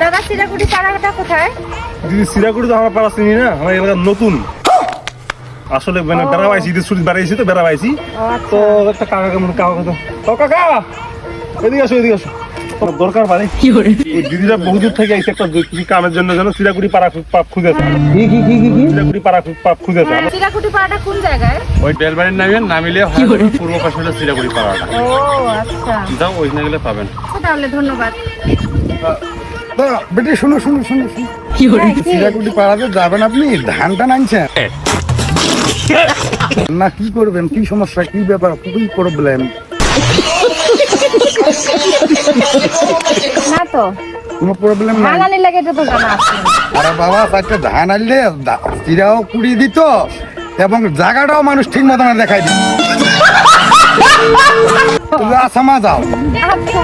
দাদা চিরাকুটি পাড়াটা কোথায়? দিদি চিরাকুটি তো আমার পাড়া চিনি না, আমার এলাকার নতুন আসলে মানে বেড়াবাইছি, ঈদের ছুটি বেড়াইছি তো বেড়াবাইছি তো একটা কাকা কেমন কাকা কাকা এদিকে আসো এদিকে আসো, দরকার মানে দিদিরা বহু দূর থেকে আইছে একটা কিছু কামের জন্য যেন চিরাকুটি পাড়া খুঁজেছে। চিরাকুটি পাড়া খুঁজেছে। চিরাকুটি পাড়াটা কোন জায়গায়? ওই বেলবাড়ির নামিলে পূর্ব পাশে হলো চিরাকুটি পাড়াটা। ও আচ্ছা, যাও ওইখানে গেলে পাবেন। তাহলে ধন্যবাদ। বেটি শুনো শুনো শুনো শুনো, চিরাকুটি পাড়াতে যাবেন আপনি, ধানটা আনছেন না, কি করবেন, কি সমস্যা, কি ব্যাপার, খুবই প্রবলেম? না তো কোনো প্রবলেম নাই। ধান আনি লাগে এটা তো জানা আছে। আরে বাবা, চারটে ধান আনলে চিরাও কুড়ি দিত এবং জায়গাটাও মানুষ ঠিক মতো দেখাই দিত। তুমি আসামা যাও। আচ্ছা